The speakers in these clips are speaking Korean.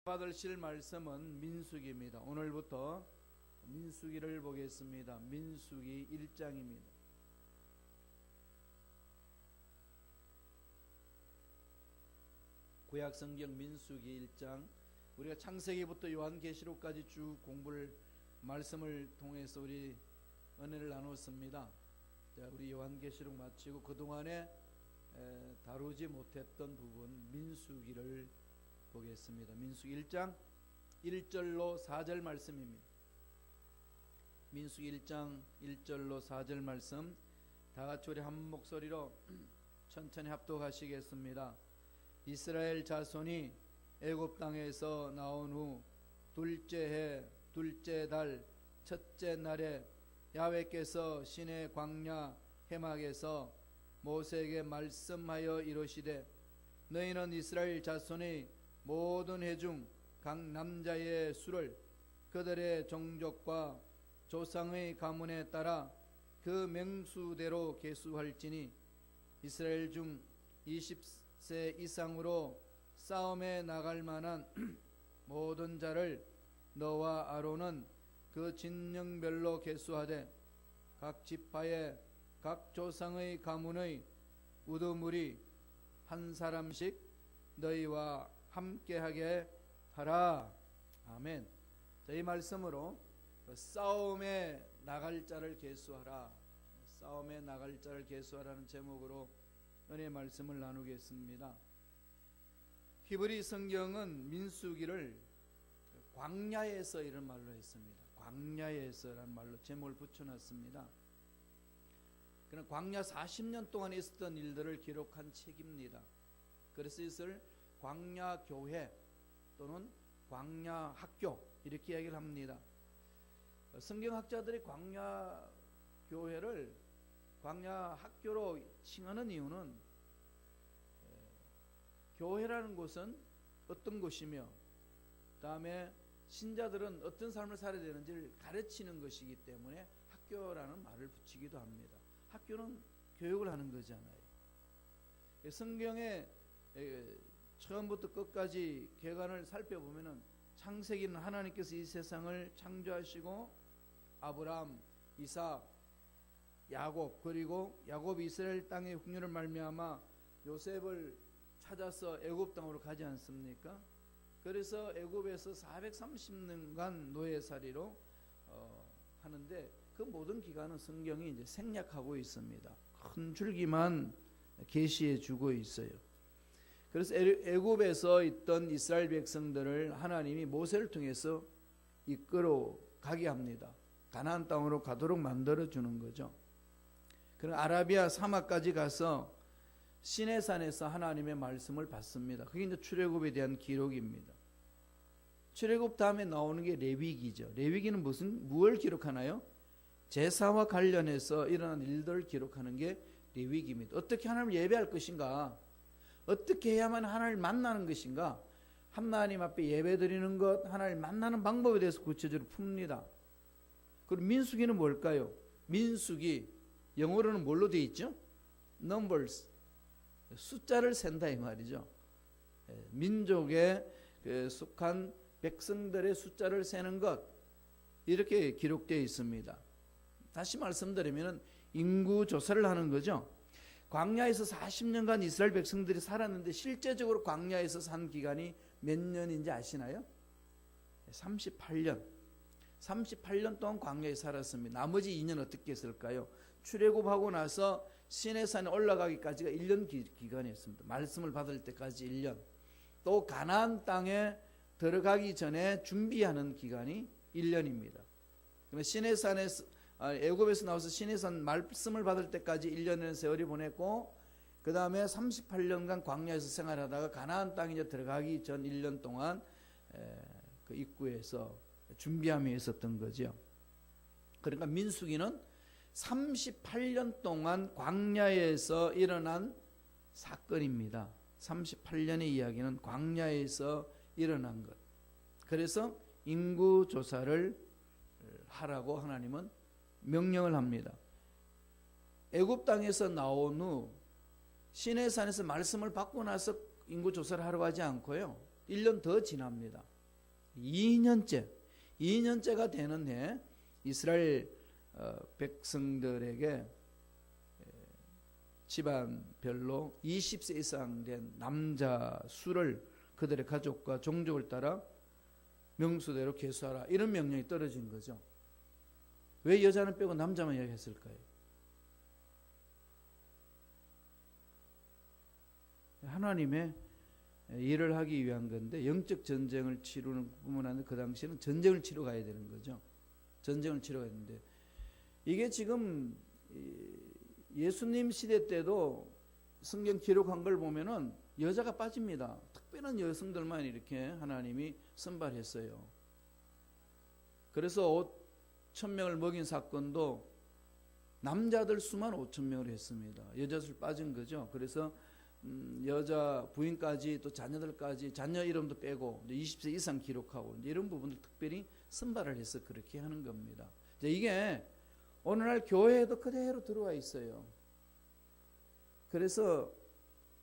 받으실 말씀은 민수기입니다. 오늘부터 민수기를 보겠습니다. 민수기 1장입니다. 구약성경 민수기 1장, 우리가 창세기부터 요한계시록까지 쭉 공부를 말씀을 통해서 우리 은혜를 나눴습니다. 자, 우리 요한계시록 마치고 그동안에 다루지 못했던 부분 민수기를 보겠습니다. 민수기 1장 1절로 4절 말씀입니다. 민수기 1장 1절로 4절 말씀 다 같이 우리 한 목소리로 천천히 합독하시겠습니다. 이스라엘 자손이 애굽 땅에서 나온 후 둘째 해 둘째 달 첫째 날에 야훼께서 시내 광야 해막에서 모세에게 말씀하여 이르시되 너희는 이스라엘 자손의 모든 해 중 각 남자의 수를 그들의 종족과 조상의 가문에 따라 그 명수대로 계수할지니 이스라엘 중 20세 이상으로 싸움에 나갈 만한 모든 자를 너와 아론은 그 진영별로 계수하되 각 지파의 각 조상의 가문의 우두물이 한 사람씩 너희와 함께하게 하라. 아멘. 자, 이 말씀으로 싸움에 나갈 자를 계수하라, 싸움에 나갈 자를 계수하라는 제목으로 은혜의 말씀을 나누겠습니다. 히브리 성경은 민수기를 광야에서 이런 말로 했습니다. 광야에서라는 말로 제목을 붙여놨습니다. 그는 광야 40년 동안 있었던 일들을 기록한 책입니다. 그래서 이것을 광야 교회 또는 광야 학교 이렇게 이야기를 합니다. 성경학자들이 광야 교회를 광야 학교로 칭하는 이유는 교회라는 곳은 어떤 곳이며 다음에 신자들은 어떤 삶을 살아야 되는지를 가르치는 것이기 때문에 학교라는 말을 붙이기도 합니다. 학교는 교육을 하는 거잖아요. 성경의 처음부터 끝까지 개관을 살펴보면은 창세기는 하나님께서 이 세상을 창조하시고 아브라함, 이삭, 야곱, 그리고 야곱이 이스라엘 땅의 흉년을 말미암아 요셉을 찾아서 애굽 땅으로 가지 않습니까? 그래서 애굽에서 430년간 노예살이로 하는데 그 모든 기간은 성경이 이제 생략하고 있습니다. 큰 줄기만 계시해 주고 있어요. 그래서 애굽에서 있던 이스라엘 백성들을 하나님이 모세를 통해서 이끌어 가게 합니다. 가나안 땅으로 가도록 만들어 주는 거죠. 그리고 아라비아 사막까지 가서 시내산에서 하나님의 말씀을 받습니다. 그게 이제 출애굽에 대한 기록입니다. 출애굽 다음에 나오는 게 레위기죠. 레위기는 무엇을 기록하나요? 제사와 관련해서 일어난 일들을 기록하는 게 레위기입니다. 어떻게 하나님을 예배할 것인가? 어떻게 해야만 하나님을 만나는 것인가? 하나님 앞에 예배드리는 것, 하나님을 만나는 방법에 대해서 구체적으로 풉니다. 그리고 민수기는 뭘까요? 민수기 영어로는 뭘로 되어 있죠? Numbers, 숫자를 센다 이 말이죠. 민족에 속한 백성들의 숫자를 세는 것, 이렇게 기록되어 있습니다. 다시 말씀드리면 인구 조사를 하는 거죠. 광야에서 40년간 이스라엘 백성들이 살았는데 실제적으로 광야에서 산 기간이 몇 년인지 아시나요? 38년. 38년 동안 광야에 살았습니다. 나머지 2년 어떻게 했을까요? 출애굽하고 나서 시내산에 올라가기까지가 1년 기간이었습니다. 말씀을 받을 때까지 1년. 또 가나안 땅에 들어가기 전에 준비하는 기간이 1년입니다. 그러면 시내산에서 애굽에서 나와서 시내산 말씀을 받을 때까지 1년의 세월이 보냈고 그 다음에 38년간 광야에서 생활하다가 가나안 땅에 이제 들어가기 전 1년 동안 그 입구에서 준비함이 있었던 거죠. 그러니까 민수기는 38년 동안 광야에서 일어난 사건입니다. 38년의 이야기는 광야에서 일어난 것. 그래서 인구 조사를 하라고 하나님은 명령을 합니다. 애굽 땅에서 나온 후 시내산에서 말씀을 받고 나서 인구 조사를 하러 가지 않고요. 1년 더 지납니다. 2년째가 되는 해 이스라엘 백성들에게 집안별로 20세 이상 된 남자 수를 그들의 가족과 종족을 따라 명수대로 계수하라, 이런 명령이 떨어진 거죠. 왜 여자는 빼고 남자만 이야기했을까요? 하나님의 일을 하기 위한 건데, 영적 전쟁을 치르는 뿐만 아니라 그 당시에는 전쟁을 치러 가야 되는 거죠. 전쟁을 치러 가야 되는데, 이게 지금 예수님 시대 때도 성경 기록한 걸 보면은 여자가 빠집니다. 특별한 여성들만 이렇게 하나님이 선발했어요. 그래서 5,000명을 먹인 사건도 남자들 수만 5,000명을 했습니다. 여자 수 빠진 거죠. 그래서 여자 부인까지 또 자녀들까지, 자녀 이름도 빼고 20세 이상 기록하고 이런 부분들 특별히 선발을 해서 그렇게 하는 겁니다. 이게 오늘날 교회에도 그대로 들어와 있어요. 그래서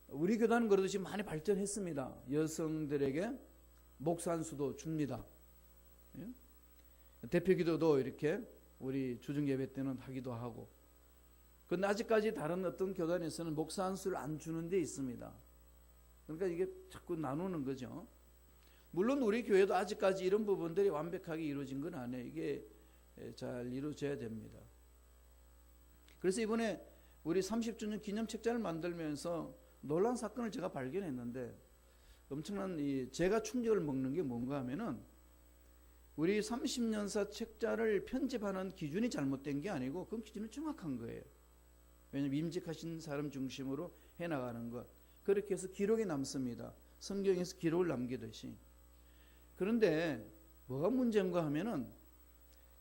우리 교단은 그래도 지금 많이 발전했습니다. 여성들에게 목사 한 수도 줍니다. 대표 기도도 이렇게 우리 주중 예배 때는 하기도 하고. 그런데 아직까지 다른 어떤 교단에서는 목사 한 수를 안 주는 데 있습니다. 그러니까 이게 자꾸 나누는 거죠. 물론 우리 교회도 아직까지 이런 부분들이 완벽하게 이루어진 건 아니에요. 이게 잘 이루어져야 됩니다. 그래서 이번에 우리 30주년 기념 책자를 만들면서 놀라운 사건을 제가 발견했는데, 엄청난 제가 충격을 먹는 게 뭔가 하면은, 우리 30년사 책자를 편집하는 기준이 잘못된 게 아니고 그 기준은 정확한 거예요. 왜냐하면 임직하신 사람 중심으로 해나가는 것, 그렇게 해서 기록이 남습니다. 성경에서 기록을 남기듯이. 그런데 뭐가 문제인가 하면은,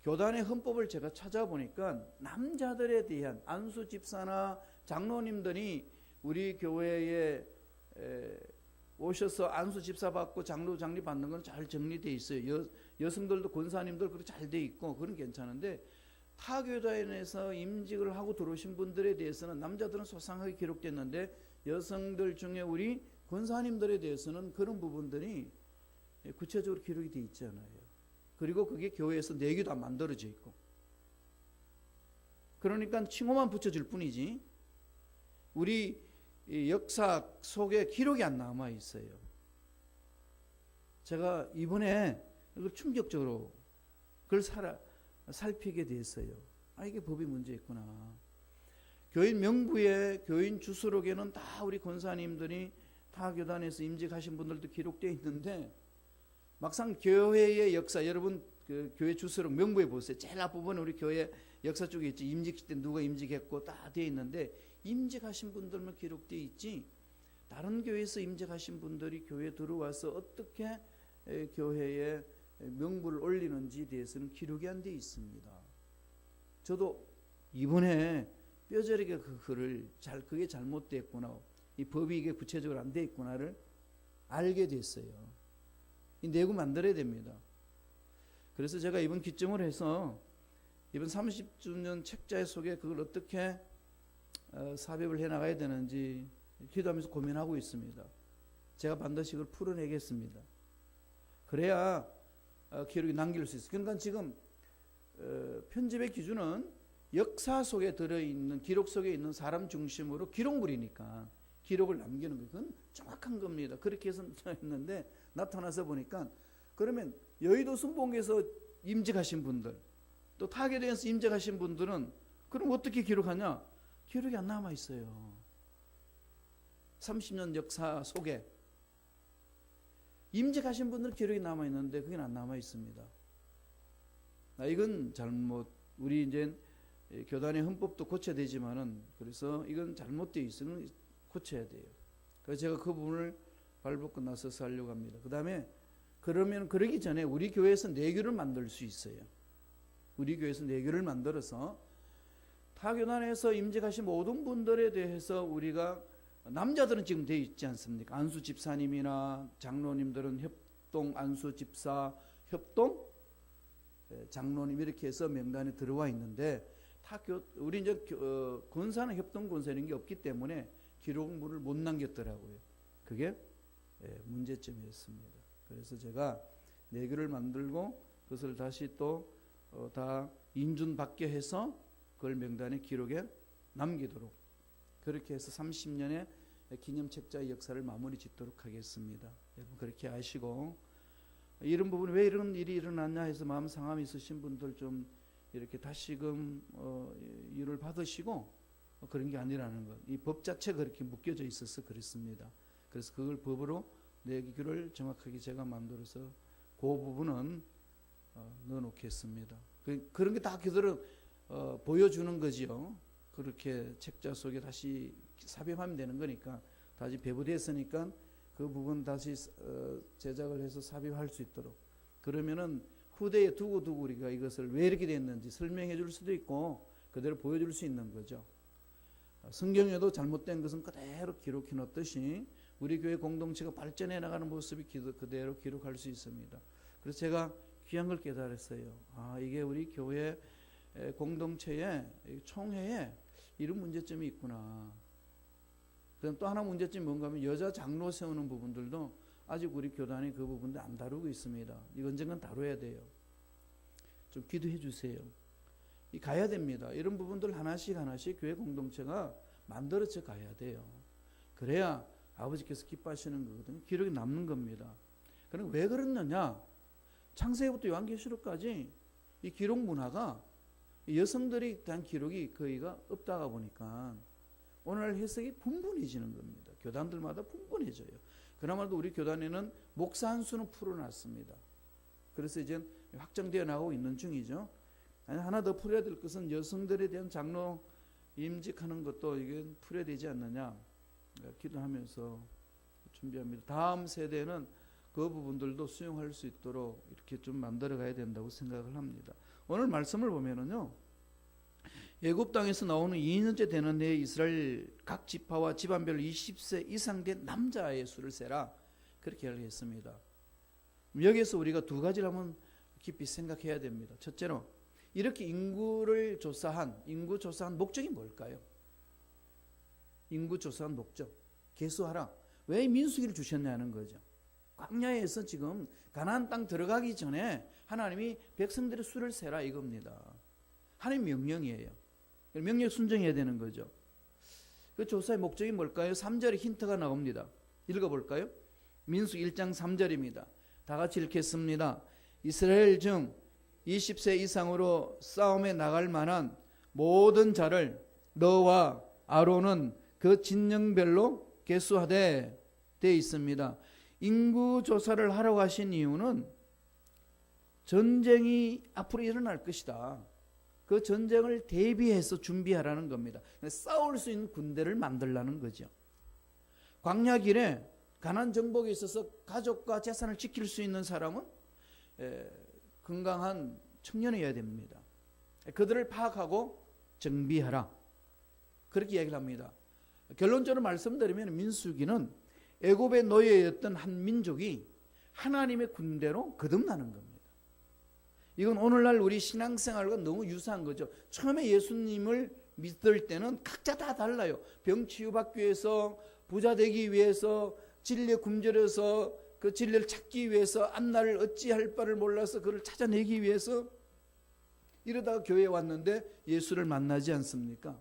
교단의 헌법을 제가 찾아보니까 남자들에 대한 안수 집사나 장로님들이 우리 교회에 오셔서 안수 집사 받고 장로 장리 받는 건 잘 정리되어 있어요. 여성들도 권사님들 그렇게 잘 돼 있고 그건 괜찮은데, 타 교단에서 임직을 하고 들어오신 분들에 대해서는 남자들은 소상하게 기록됐는데, 여성들 중에 우리 권사님들에 대해서는 그런 부분들이 구체적으로 기록이 되어 있지 않아요. 그리고 그게 교회에서 내기도 안 만들어져 있고, 그러니까 칭호만 붙여줄 뿐이지 우리 역사 속에 기록이 안 남아 있어요. 제가 이번에 이걸 충격적으로 그걸 살피게 됐어요. 이게 법이 문제 있구나. 교인 명부에, 교인 주소록에는 다 우리 권사님들이 타 교단에서 임직하신 분들도 기록되어 있는데, 막상 교회의 역사, 여러분 그 교회 주소록 명부에 보세요. 제일 앞부분에 우리 교회 역사 쪽에 있지, 임직 때 누가 임직했고 다 되어 있는데, 임직하신 분들만 기록되어 있지, 다른 교회에서 임직하신 분들이 교회에 들어와서 어떻게 교회에 명부를 올리는지에 대해서는 기록이 안 되어 있습니다. 저도 이번에 뼈저리게 그거를 그게 잘못됐구나, 이 법이 이게 구체적으로 안 되어 있구나를 알게 됐어요. 이 내고 만들어야 됩니다. 그래서 제가 이번 기점을 해서 이번 30주년 책자 속에 그걸 어떻게 삽입을 해나가야 되는지 기도하면서 고민하고 있습니다. 제가 반드시 그걸 풀어내겠습니다. 그래야 기록이 남길 수 있어요. 그러니까 지금 편집의 기준은 역사 속에 들어있는, 기록 속에 있는 사람 중심으로 기록물이니까 기록을 남기는 거, 그건 정확한 겁니다. 그렇게 해서 했는데 나타나서 보니까, 그러면 여의도 순복에서 임직하신 분들, 또 타계대에서 임직하신 분들은 그럼 어떻게 기록하냐? 기록이 안 남아 있어요. 30년 역사 속에 임직하신 분들 기록이 남아 있는데 그게 안 남아 있습니다. 이건 잘못, 우리 이제 교단의 헌법도 고쳐야 되지만은, 그래서 이건 잘못되어 있으면 고쳐야 돼요. 그래서 제가 그 부분을 발벗고 나서서 하려고 합니다. 그 다음에 그러면 그러기 전에 우리 교회에서 내교를 만들 수 있어요. 우리 교회에서 내교를 만들어서 타 교단에서 임직하신 모든 분들에 대해서 우리가, 남자들은 지금 되어 있지 않습니까? 안수 집사님이나 장로님들은 협동 안수 집사, 협동 장로님 이렇게 해서 명단에 들어와 있는데, 우리 이제 권사는 협동 권사인 게 없기 때문에 기록물을 못 남겼더라고요. 그게 문제점이었습니다. 그래서 제가 내교를 만들고 그것을 다시 또 다 인준받게 해서 그걸 명단의 기록에 남기도록 그렇게 해서 30년의 기념책자의 역사를 마무리 짓도록 하겠습니다. 여러분 그렇게 아시고 이런 부분 왜 이런 일이 일어났냐 해서 마음 상함이 있으신 분들 좀 이렇게 다시금 일을 받으시고 그런 게 아니라는 것. 이 법 자체가 그렇게 묶여져 있어서 그렇습니다. 그래서 그걸 법으로 내기를 정확하게 제가 만들어서 그 부분은 넣어놓겠습니다. 그런 게 다 그대로 보여주는 거지요. 그렇게 책자 속에 다시 삽입하면 되는 거니까 다시 배부됐으니까 그 부분 다시 제작을 해서 삽입할 수 있도록 그러면은 후대에 두고 우리가 이것을 왜 이렇게 됐는지 설명해 줄 수도 있고 그대로 보여줄 수 있는 거죠. 성경에도 잘못된 것은 그대로 기록해 놓듯이 우리 교회 공동체가 발전해 나가는 모습이 그대로 기록할 수 있습니다. 그래서 제가 귀한 걸 깨달았어요. 이게 우리 교회 공동체의 총회에 이런 문제점이 있구나. 그다음 또 하나 문제점이 뭔가 하면 여자 장로 세우는 부분들도 아직 우리 교단이 그 부분도 안 다루고 있습니다. 이거 언젠간 다뤄야 돼요. 좀 기도해 주세요. 가야 됩니다. 이런 부분들 하나씩 교회 공동체가 만들어져 가야 돼요. 그래야 아버지께서 기뻐하시는 거거든요. 기록이 남는 겁니다. 그럼 왜 그러느냐? 창세기부터 요한계시록까지 이 기록 문화가 여성들에 대한 기록이 거의가 없다가 보니까 오늘날 해석이 분분해지는 겁니다. 교단들마다 분분해져요. 그나마도 우리 교단에는 목사 한 수는 풀어놨습니다. 그래서 이제 확정되어 나오고 있는 중이죠. 하나 더 풀어야 될 것은 여성들에 대한 장로 임직하는 것도 이게 풀어야 되지 않느냐 기도하면서 준비합니다. 다음 세대는 그 부분들도 수용할 수 있도록 이렇게 좀 만들어 가야 된다고 생각을 합니다. 오늘 말씀을 보면은요. 애굽 땅에서 나오는 2년째 되는 해에 이스라엘 각 지파와 집안별로 20세 이상 된 남자의 수를 세라 그렇게 이야기했습니다. 여기에서 우리가 두 가지를 한번 깊이 생각해야 됩니다. 첫째로 이렇게 인구 조사한 목적이 뭘까요? 인구 조사한 목적 계수하라. 왜 민수기를 주셨냐는 거죠. 광야에서 지금 가나안 땅 들어가기 전에 하나님이 백성들의 수를 세라 이겁니다. 하나님 명령이에요. 명령 순종해야 되는 거죠. 그 조사의 목적이 뭘까요? 3절에 힌트가 나옵니다. 읽어볼까요? 민수기 1장 3절입니다. 다 같이 읽겠습니다. 이스라엘 중 20세 이상으로 싸움에 나갈 만한 모든 자를 너와 아론은 그 진영별로 계수하되 되어 있습니다. 인구 조사를 하러 가신 이유는 전쟁이 앞으로 일어날 것이다. 그 전쟁을 대비해서 준비하라는 겁니다. 싸울 수 있는 군대를 만들라는 거죠. 광야 길에 가나안 정복에 있어서 가족과 재산을 지킬 수 있는 사람은 건강한 청년이어야 됩니다. 그들을 파악하고 정비하라. 그렇게 이야기를 합니다. 결론적으로 말씀드리면 민수기는 애굽의 노예였던 한 민족이 하나님의 군대로 거듭나는 겁니다. 이건 오늘날 우리 신앙생활과 너무 유사한 거죠. 처음에 예수님을 믿을 때는 각자 다 달라요. 병 치유받기 위해서, 부자 되기 위해서, 진리에 굶주려서 그 진리를 찾기 위해서, 앞날을 어찌할 바를 몰라서 그를 찾아내기 위해서 이러다가 교회에 왔는데 예수를 만나지 않습니까?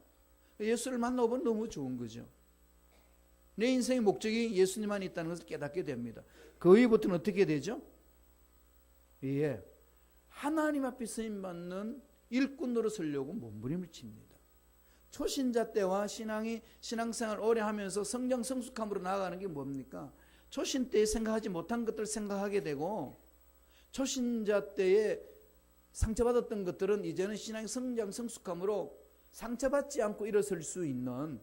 예수를 만나보면 너무 좋은 거죠. 내 인생의 목적이 예수님만 있다는 것을 깨닫게 됩니다. 그 이후부터는 어떻게 되죠? 예, 하나님 앞에 쓰임받는 일꾼으로 서려고 몸부림을 칩니다. 초신자 때와 신앙생활 오래 하면서 성장 성숙함으로 나아가는 게 뭡니까? 초신 때에 생각하지 못한 것들을 생각하게 되고 초신자 때에 상처받았던 것들은 이제는 신앙의 성장 성숙함으로 상처받지 않고 일어설 수 있는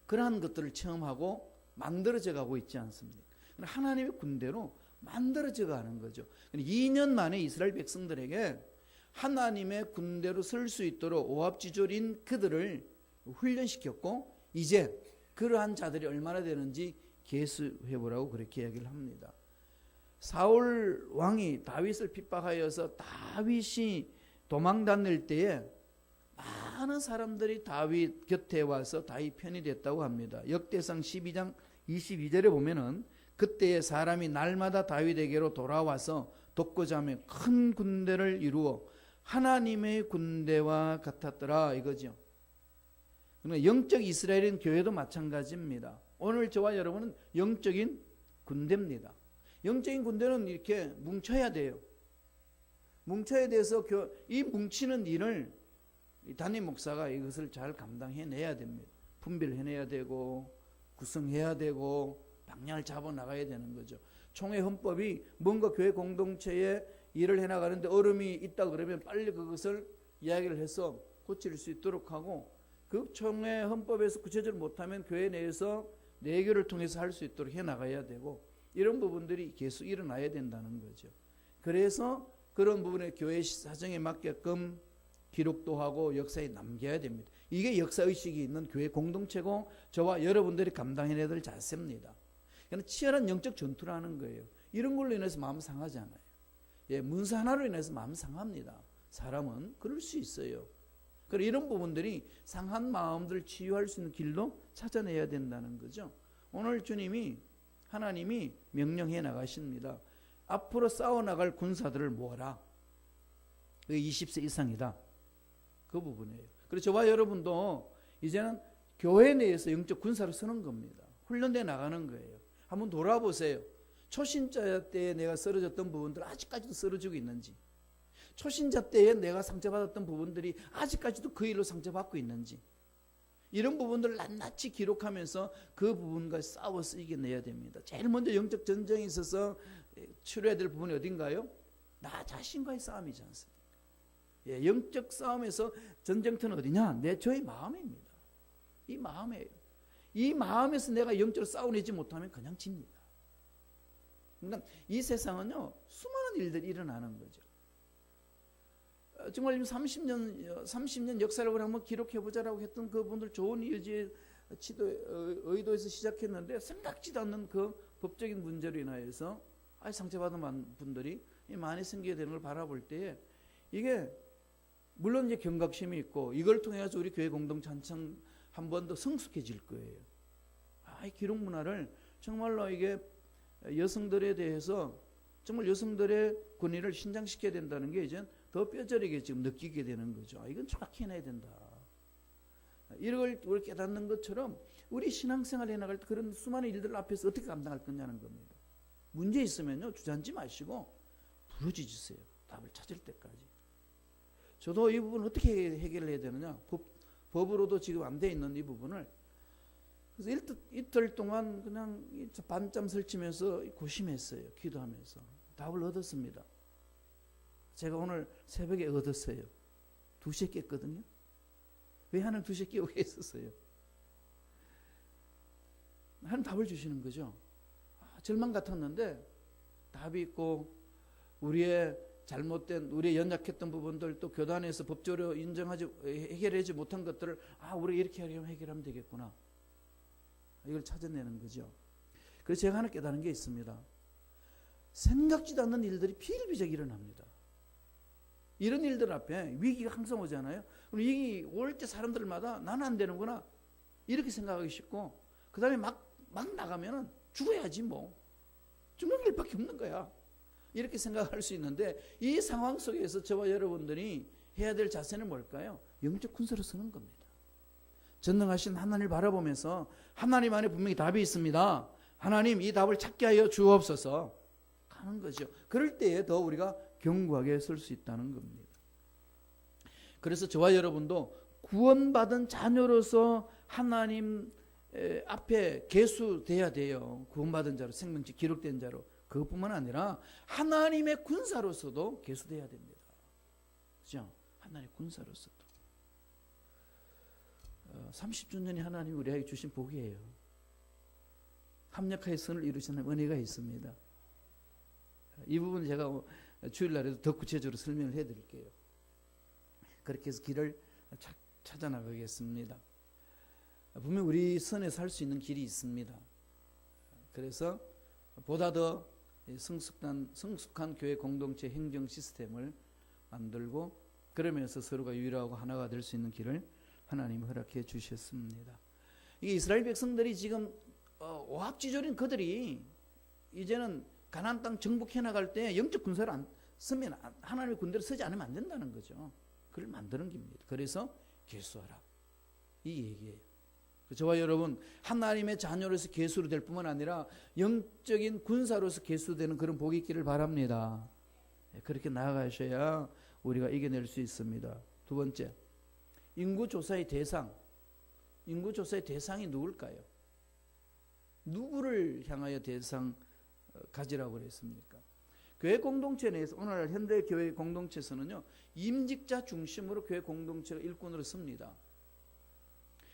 그러한 것들을 체험하고 만들어져 가고 있지 않습니까? 하나님의 군대로 만들어져 가는 거죠. 2년 만에 이스라엘 백성들에게 하나님의 군대로 설 수 있도록 오합지졸인 그들을 훈련시켰고 이제 그러한 자들이 얼마나 되는지 계수해보라고 그렇게 이야기를 합니다. 사울 왕이 다윗을 핍박하여서 다윗이 도망 다닐 때에 많은 사람들이 다윗 곁에 와서 다윗 편이 됐다고 합니다. 역대상 12장 22절에 보면은 그때에 사람이 날마다 다윗에게로 돌아와서 돕고자 하며 큰 군대를 이루어 하나님의 군대와 같았더라 이거죠. 그러니까 영적 이스라엘인 교회도 마찬가지입니다. 오늘 저와 여러분은 영적인 군대입니다. 영적인 군대는 이렇게 뭉쳐야 돼요. 뭉쳐야 돼서 이 뭉치는 일을 담임 목사가 이것을 잘 감당해내야 됩니다. 분별해내야 되고 구성해야 되고 방향을 잡아나가야 되는 거죠. 총회 헌법이 뭔가 교회 공동체에 일을 해나가는데 어려움이 있다 그러면 빨리 그것을 이야기를 해서 고칠 수 있도록 하고, 그 총회 헌법에서 구체적으로 못하면 교회 내에서 내교를 통해서 할 수 있도록 해나가야 되고, 이런 부분들이 계속 일어나야 된다는 거죠. 그래서 그런 부분에 교회 사정에 맞게끔 기록도 하고 역사에 남겨야 됩니다. 이게 역사의식이 있는 교회 공동체고 저와 여러분들이 감당해내야 될 자세입니다. 그러니까 치열한 영적 전투를 하는 거예요. 이런 걸로 인해서 마음 상하잖아요. 예, 문서 하나로 인해서 마음 상합니다. 사람은 그럴 수 있어요. 그래서 이런 부분들이 상한 마음들을 치유할 수 있는 길도 찾아내야 된다는 거죠. 오늘 하나님이 명령해 나가십니다. 앞으로 싸워나갈 군사들을 모아라. 그게 20세 이상이다. 그 부분이에요. 그래서 저와 여러분도 이제는 교회 내에서 영적 군사로 서는 겁니다. 훈련돼 나가는 거예요. 한번 돌아보세요. 초신자 때에 내가 쓰러졌던 부분들 아직까지도 쓰러지고 있는지, 초신자 때에 내가 상처받았던 부분들이 아직까지도 그 일로 상처받고 있는지, 이런 부분들을 낱낱이 기록하면서 그 부분과 싸워서 이겨내야 됩니다. 제일 먼저 영적 전쟁에 있어서 치료해야 될 부분이 어딘가요? 나 자신과의 싸움이지 않습니까? 예, 영적 싸움에서 전쟁터는 어디냐? 저의 마음입니다. 이 마음이에요. 이 마음에서 내가 영적으로 싸워내지 못하면 그냥 집니다. 그러니까 이 세상은요, 수많은 일들이 일어나는 거죠. 정말 30년 역사를 한번 기록해보자라고 했던 그분들 좋은 의지의 의도에서 시작했는데, 생각지도 않는 그 법적인 문제로 인하여서 상처받은 분들이 많이 생기게 되는 걸 바라볼 때에, 이게 물론 이제 경각심이 있고 이걸 통해서 우리 교회 공동체 한층 한 번 더 성숙해질 거예요. 이 기록 문화를 정말로 이게 여성들에 대해서 정말 여성들의 권위를 신장시켜야 된다는 게 이제 더 뼈저리게 지금 느끼게 되는 거죠. 이건 정확히 해내야 된다. 이걸 우리 깨닫는 것처럼 우리 신앙생활에 나갈 때 그런 수많은 일들 앞에서 어떻게 감당할 거냐는 겁니다. 문제 있으면요, 주저앉지 마시고 부르짖으세요. 답을 찾을 때까지. 저도 이 부분 어떻게 해결해야 되느냐, 법으로도 지금 안 돼 있는 이 부분을, 그래서 이틀 동안 그냥 밤잠 설치면서 고심했어요. 기도하면서 답을 얻었습니다. 제가 오늘 새벽에 얻었어요. 2시에 깼거든요. 왜 하나님 2시에 깨우고 있었어요? 하나님 답을 주시는 거죠. 절망 같았는데 답이 있고, 우리의 잘못된, 우리의 연약했던 부분들, 또 교단에서 법적으로 해결하지 못한 것들을 우리가 이렇게 하려면 해결하면 되겠구나, 이걸 찾아내는 거죠. 그래서 제가 하나 깨달은 게 있습니다. 생각지도 않는 일들이 비일비재하게 일어납니다. 이런 일들 앞에 위기가 항상 오잖아요. 그럼 위기 올 때 사람들마다 나는 안 되는구나 이렇게 생각하기 쉽고, 그 다음에 막 나가면은 죽어야지 뭐, 죽는 길밖에 없는 거야 이렇게 생각할 수 있는데, 이 상황 속에서 저와 여러분들이 해야 될 자세는 뭘까요? 영적 군사로 서는 겁니다. 전능하신 하나님을 바라보면서 하나님 안에 분명히 답이 있습니다. 하나님, 이 답을 찾게 하여 주옵소서 하는 거죠. 그럴 때에 더 우리가 견고하게 설 수 있다는 겁니다. 그래서 저와 여러분도 구원받은 자녀로서 하나님 앞에 계수돼야 돼요. 구원받은 자로, 생명책 기록된 자로. 그것뿐만 아니라 하나님의 군사로서도 계수돼야 됩니다. 그렇죠? 하나님의 군사로서도. 30주년이 하나님이 우리에게 주신 복이에요. 합력하여 선을 이루시는 은혜가 있습니다. 이 부분 제가 주일날에도 더 구체적으로 설명을 해드릴게요. 그렇게 해서 길을 찾아나가겠습니다. 분명 우리 선에서 할 수 있는 길이 있습니다. 그래서 보다 더 성숙한 교회 공동체 행정 시스템을 만들고, 그러면서 서로가 유일하고 하나가 될 수 있는 길을 하나님이 허락해 주셨습니다. 이게 이스라엘 백성들이 지금 오합지졸인 그들이 이제는 가나안 땅 정복해 나갈 때 영적 군사를 안 쓰면 하나님의 군대를 쓰지 않으면 안 된다는 거죠. 그걸 만드는 겁니다. 그래서 계수하라 이 얘기예요. 저와 여러분 하나님의 자녀로서 계수로 될 뿐만 아니라 영적인 군사로서 계수되는 그런 복이 있기를 바랍니다. 그렇게 나아가셔야 우리가 이겨낼 수 있습니다. 두 번째, 인구조사의 대상. 인구조사의 대상이 누굴까요? 누구를 향하여 대상 가지라고 그랬습니까? 교회 공동체 내에서 오늘날 현대 교회 공동체에서는요, 임직자 중심으로 교회 공동체가 일꾼으로 씁니다.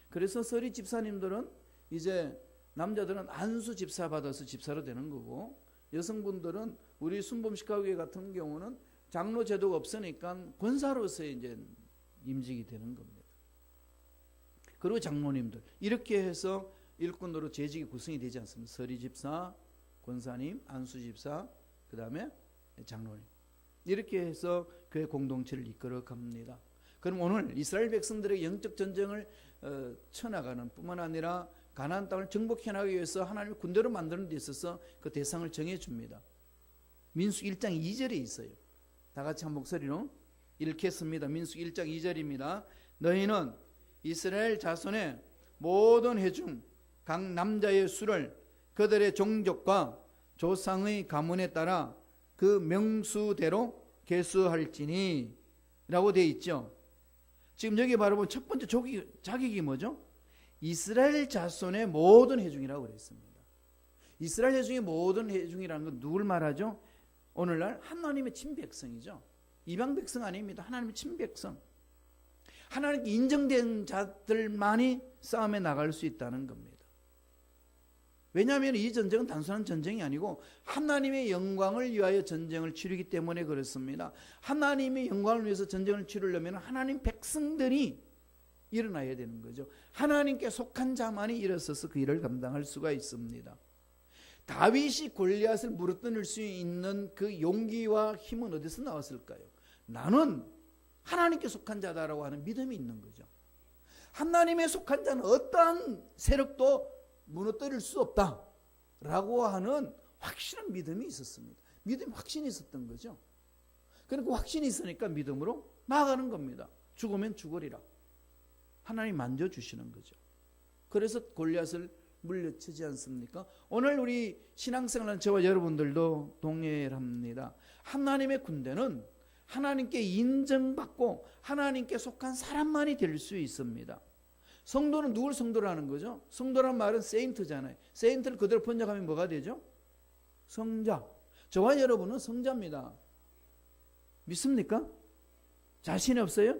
그래서 서리 집사님들은 이제 남자들은 안수 집사 받아서 집사로 되는 거고, 여성분들은 우리 순범식가교회 같은 경우는 장로 제도가 없으니까 권사로서 이제 임직이 되는 겁니다. 그리고 장로님들 이렇게 해서 일꾼으로 재직이 구성이 되지 않습니다. 서리 집사, 권사님, 안수 집사, 그 다음에 장로님 이렇게 해서 교회 공동체를 이끌어 갑니다. 그럼 오늘 이스라엘 백성들에게 영적 전쟁을 쳐나가는 뿐만 아니라 가나안 땅을 정복해 나가기 위해서 하나님의 군대로 만드는 데 있어서 그 대상을 정해줍니다. 민수기 1장 2절에 있어요. 다 같이 한 목소리로 읽겠습니다. 민수기 1장 2절입니다. 너희는 이스라엘 자손의 모든 회중 각 남자의 수를 그들의 종족과 조상의 가문에 따라 그 명수대로 계수할지니 라고 되어 있죠. 지금 여기 바로 보면 첫 번째 자격이 뭐죠? 이스라엘 자손의 모든 회중이라고 그랬습니다. 이스라엘 회중의 모든 회중이라는 건 누굴 말하죠? 오늘날 하나님의 친백성이죠. 이방 백성 아닙니다. 하나님의 친백성. 하나님께 인정된 자들만이 싸움에 나갈 수 있다는 겁니다. 왜냐하면 이 전쟁은 단순한 전쟁이 아니고 하나님의 영광을 위하여 전쟁을 치르기 때문에 그렇습니다. 하나님의 영광을 위해서 전쟁을 치르려면 하나님 백성들이 일어나야 되는 거죠. 하나님께 속한 자만이 일어서서 그 일을 감당할 수가 있습니다. 다윗이 골리앗을 무릇뜯을 수 있는 그 용기와 힘은 어디서 나왔을까요? 나는 하나님께 속한 자다라고 하는 믿음이 있는 거죠. 하나님의 속한 자는 어떠한 세력도 무너뜨릴 수 없다라고 하는 확실한 믿음이 있었습니다. 믿음 확신이 있었던 거죠. 그러니까 확신이 있으니까 믿음으로 나아가는 겁니다. 죽으면 죽으리라. 하나님 만져주시는 거죠. 그래서 골리앗을 물리치지 않습니까? 오늘 우리 신앙생활하는 저와 여러분들도 동일합니다. 하나님의 군대는 하나님께 인정받고 하나님께 속한 사람만이 될 수 있습니다. 성도는 누굴 성도로 하는 거죠? 성도란 말은 세인트잖아요. 세인트를 그대로 번역하면 뭐가 되죠? 성자. 저와 여러분은 성자입니다. 믿습니까? 자신 없어요?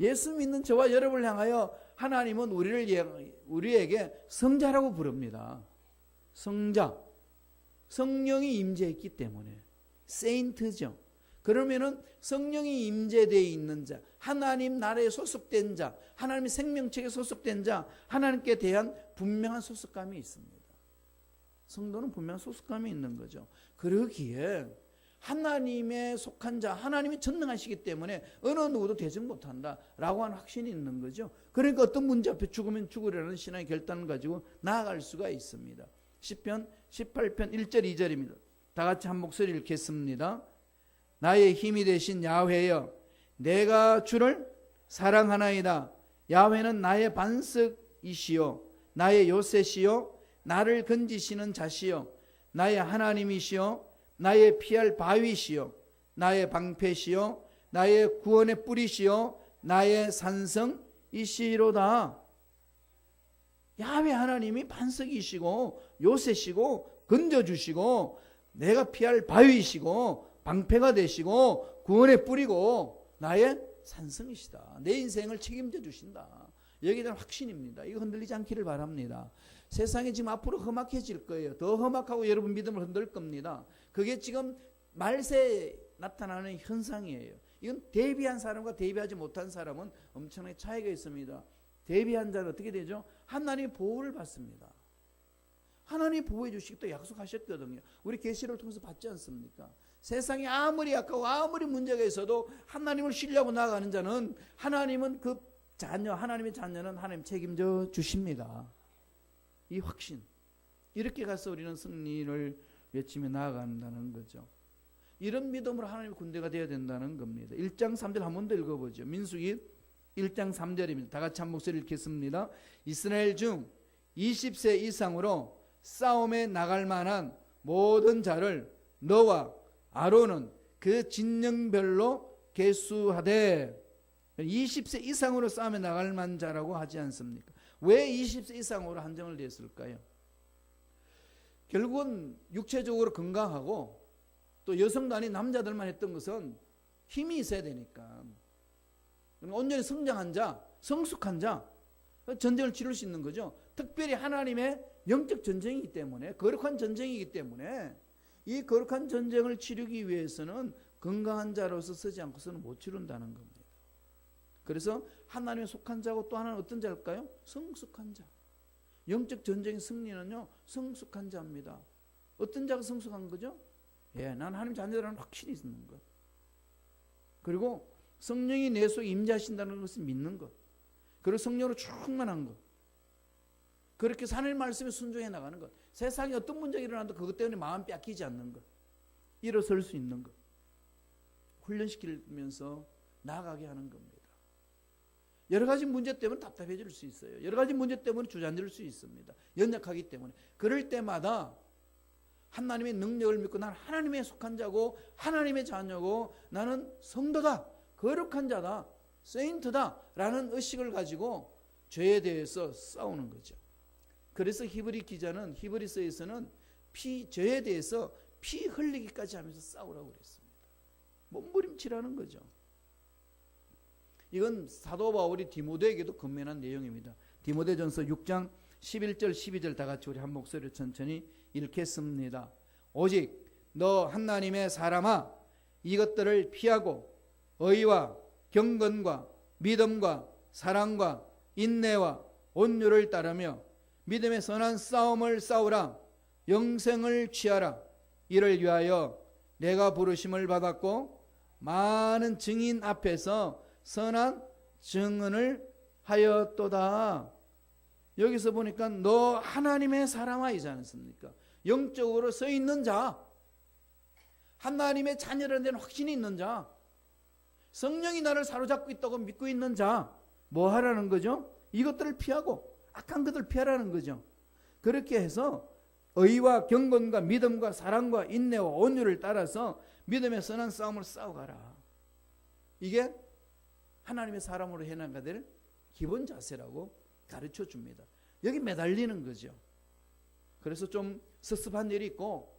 예수 믿는 저와 여러분을 향하여 하나님은 우리에게 성자라고 부릅니다. 성자. 성령이 임재했기 때문에 세인트죠. 그러면은 성령이 임재되어 있는 자, 하나님 나라에 소속된 자, 하나님의 생명책에 소속된 자, 하나님께 대한 분명한 소속감이 있습니다. 성도는 분명한 소속감이 있는 거죠. 그러기에 하나님의 속한 자, 하나님이 전능하시기 때문에 어느 누구도 대적 못한다라고 하는 확신이 있는 거죠. 그러니까 어떤 문제 앞에 죽으면 죽으려는 신앙의 결단을 가지고 나아갈 수가 있습니다. 시편 18편 1절 2절입니다. 다 같이 한 목소리 읽겠습니다. 나의 힘이 되신 야훼여, 내가 주를 사랑하나이다. 야훼는 나의 반석이시요 나의 요새시요 나를 건지시는 자시요 나의 하나님이시요 나의 피할 바위시요 나의 방패시요 나의 구원의 뿌리시요 나의 산성이시로다. 야훼 하나님이 반석이시고 요새시고 건져주시고 내가 피할 바위이시고 방패가 되시고 구원의 뿌리고 나의 산성이시다. 내 인생을 책임져 주신다. 여기에 대한 확신입니다. 이거 흔들리지 않기를 바랍니다. 세상이 지금 앞으로 험악해질 거예요. 더 험악하고 여러분 믿음을 흔들 겁니다. 그게 지금 말세에 나타나는 현상이에요. 이건 대비한 사람과 대비하지 못한 사람은 엄청나게 차이가 있습니다. 대비한 자는 어떻게 되죠? 하나님의 보호를 받습니다. 하나님이 보호해 주시겠다 약속하셨거든요. 우리 계시를 통해서 받지 않습니까? 세상이 아무리 약하고 아무리 문제가 있어도 하나님을 신뢰하고 나아가는 자는 하나님은 그 자녀, 하나님의 자녀는 하나님 책임져 주십니다. 이 확신. 이렇게 가서 우리는 승리를 외치며 나아간다는 거죠. 이런 믿음으로 하나님의 군대가 되어야 된다는 겁니다. 1장 3절 한 번 더 읽어보죠. 민수기 1장 3절입니다. 다 같이 한 목소리 읽겠습니다. 이스라엘 중 20세 이상으로 싸움에 나갈 만한 모든 자를 너와 아론은 그 진영별로 계수하되, 20세 이상으로 싸움에 나갈 만한 자라고 하지 않습니까? 왜 20세 이상으로 한정을 냈을까요? 결국은 육체적으로 건강하고 또 여성도 아닌 남자들만 했던 것은 힘이 있어야 되니까, 온전히 성장한 자, 성숙한 자, 전쟁을 치를 수 있는 거죠. 특별히 하나님의 영적 전쟁이기 때문에, 거룩한 전쟁이기 때문에 이 거룩한 전쟁을 치르기 위해서는 건강한 자로서 서지 않고서는 못 치른다는 겁니다. 그래서 하나님의 속한 자고 또 하나는 어떤 자일까요? 성숙한 자. 영적 전쟁의 승리는요, 성숙한 자입니다. 어떤 자가 성숙한 거죠? 난 하나님 자녀라는 확신이 있는 것. 그리고 성령이 내 속에 임재하신다는 것을 믿는 것. 그리고 성령으로 충만한 것. 그렇게 하나님 말씀에 순종해 나가는 것. 세상에 어떤 문제가 일어나도 그것 때문에 마음 뺏기지 않는 것. 일어설 수 있는 것. 훈련시키면서 나아가게 하는 겁니다. 여러 가지 문제 때문에 답답해질 수 있어요. 여러 가지 문제 때문에 주저앉을 수 있습니다. 연약하기 때문에. 그럴 때마다 하나님의 능력을 믿고 나는 하나님의 속한 자고 하나님의 자녀고 나는 성도다, 거룩한 자다, 세인트다 라는 의식을 가지고 죄에 대해서 싸우는 거죠. 그래서 히브리 기자는 히브리서에서는 죄에 대해서 피 흘리기까지 하면서 싸우라고 그랬습니다. 몸부림치라는 거죠. 이건 사도 바울이 디모데에게도 건면한 내용입니다. 디모데전서 6장 11절 12절 다 같이 우리 한 목소리로 천천히 읽겠습니다. 오직 너 하나님의 사람아, 이것들을 피하고 의와 경건과 믿음과 사랑과 인내와 온유를 따르며 믿음의 선한 싸움을 싸우라. 영생을 취하라. 이를 위하여 내가 부르심을 받았고 많은 증인 앞에서 선한 증언을 하였도다. 여기서 보니까 너 하나님의 사람아이지 않습니까? 영적으로 서 있는 자, 하나님의 자녀라는 데는 확신이 있는 자, 성령이 나를 사로잡고 있다고 믿고 있는 자, 뭐 하라는 거죠? 이것들을 피하고 악한 것들을 피하라는 거죠. 그렇게 해서 의와 경건과 믿음과 사랑과 인내와 온유를 따라서 믿음의 선한 싸움을 싸워가라. 이게 하나님의 사람으로 해나가야 될 기본 자세라고 가르쳐 줍니다. 여기 매달리는 거죠. 그래서 좀 섭섭한 일이 있고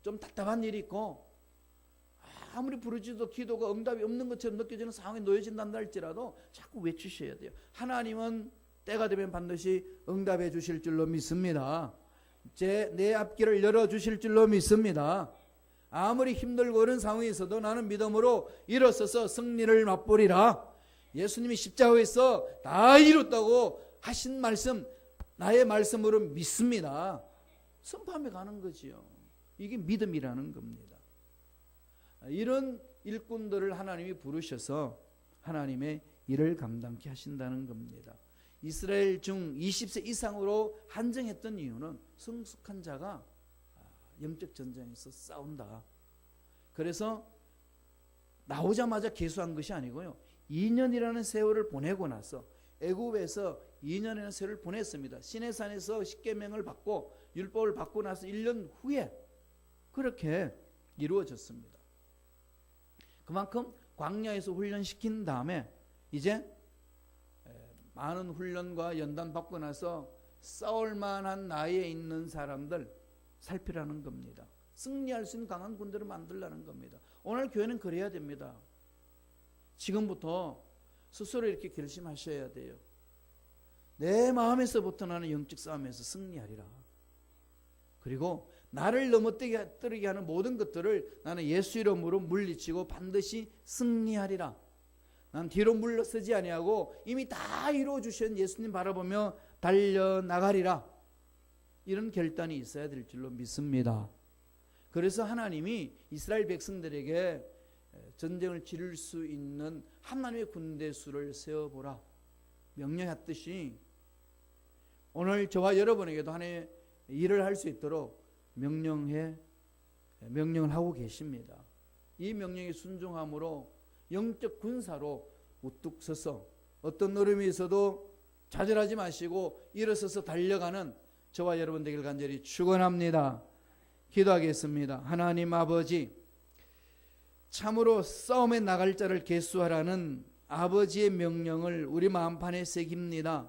좀 답답한 일이 있고 아무리 부르짖어도 기도가 응답이 없는 것처럼 느껴지는 상황에 놓여진다 할지라도 자꾸 외치셔야 돼요. 하나님은 때가 되면 반드시 응답해 주실 줄로 믿습니다. 내 앞길을 열어주실 줄로 믿습니다. 아무리 힘들고 어려운 상황에서도 나는 믿음으로 일어서서 승리를 맛보리라. 예수님이 십자가에서 다 이뤘다고 하신 말씀, 나의 말씀으로 믿습니다. 선포하며 가는 거지요. 이게 믿음이라는 겁니다. 이런 일꾼들을 하나님이 부르셔서 하나님의 일을 감당케 하신다는 겁니다. 이스라엘 중 20세 이상으로 한정했던 이유는 성숙한 자가 영적 전쟁에서 싸운다. 그래서 나오자마자 계수한 것이 아니고요. 2년이라는 세월을 보내고 나서 애굽에서 2년이라는 세월을 보냈습니다. 시내산에서 십계명을 받고 율법을 받고 나서 1년 후에 그렇게 이루어졌습니다. 그만큼 광야에서 훈련시킨 다음에 이제 많은 훈련과 연단 받고 나서 싸울 만한 나이에 있는 사람들 살피라는 겁니다. 승리할 수 있는 강한 군대를 만들라는 겁니다. 오늘 교회는 그래야 됩니다. 지금부터 스스로 이렇게 결심하셔야 돼요. 내 마음에서부터 나는 영적 싸움에서 승리하리라. 그리고 나를 넘어뜨리게 하는 모든 것들을 나는 예수 이름으로 물리치고 반드시 승리하리라. 난 뒤로 물러서지 아니하고 이미 다 이루어 주신 예수님 바라보며 달려나가리라. 이런 결단이 있어야 될 줄로 믿습니다. 그래서 하나님이 이스라엘 백성들에게 전쟁을 치를 수 있는 하나님의 군대 수를 세워보라 명령했듯이 오늘 저와 여러분에게도 하나님의 일을 할 수 있도록 명령을 하고 계십니다. 이 명령에 순종함으로 영적 군사로 우뚝 서서 어떤 어려움이 있어도 좌절하지 마시고 일어서서 달려가는 저와 여러분 되길 간절히 축원합니다. 기도하겠습니다. 하나님 아버지, 참으로 싸움에 나갈 자를 계수하라는 아버지의 명령을 우리 마음판에 새깁니다.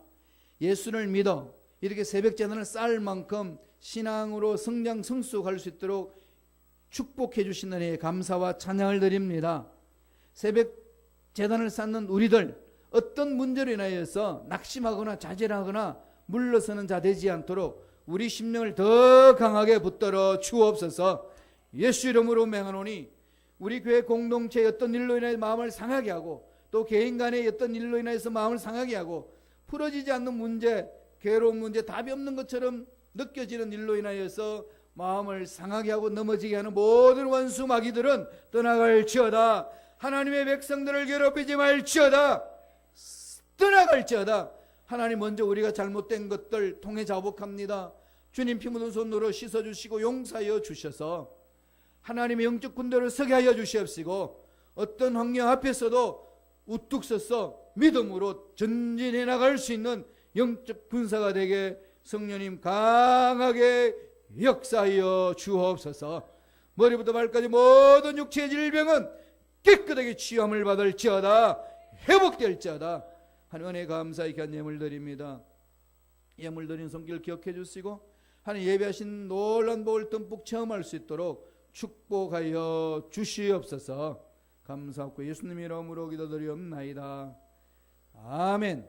예수를 믿어 이렇게 새벽 제단을 쌓을 만큼 신앙으로 성장 성숙할 수 있도록 축복해 주신 은혜에 감사와 찬양을 드립니다. 새벽 제단을 쌓는 우리들 어떤 문제로 인하여서 낙심하거나 좌절하거나 물러서는 자 되지 않도록 우리 심령을 더 강하게 붙들어 주옵소서. 예수 이름으로 명하노니 우리 교회 공동체의 어떤 일로 인해 마음을 상하게 하고 또 개인 간의 어떤 일로 인해서 마음을 상하게 하고 풀어지지 않는 문제, 괴로운 문제, 답이 없는 것처럼 느껴지는 일로 인하여서 마음을 상하게 하고 넘어지게 하는 모든 원수 마귀들은 떠나갈지어다. 하나님의 백성들을 괴롭히지 말지어다. 떠나갈지어다. 하나님, 먼저 우리가 잘못된 것들 통해 자복합니다. 주님 피 묻은 손으로 씻어주시고 용서하여 주셔서 하나님의 영적 군대를 서게 하여 주시옵시고 어떤 환경 앞에서도 우뚝 서서 믿음으로 전진해 나갈 수 있는 영적 군사가 되게 성령님 강하게 역사하여 주옵소서. 머리부터 발까지 모든 육체의 질병은 깨끗하게 치유함을 받을지어다. 회복될지어다. 하나님 은혜 감사히 귀한 예물 드립니다. 예물 드린 손길 기억해 주시고 하나님 예배하신 놀란 복을 듬뿍 체험할 수 있도록 축복하여 주시옵소서. 감사하고 예수님 이름으로 기도드리옵나이다. 아멘.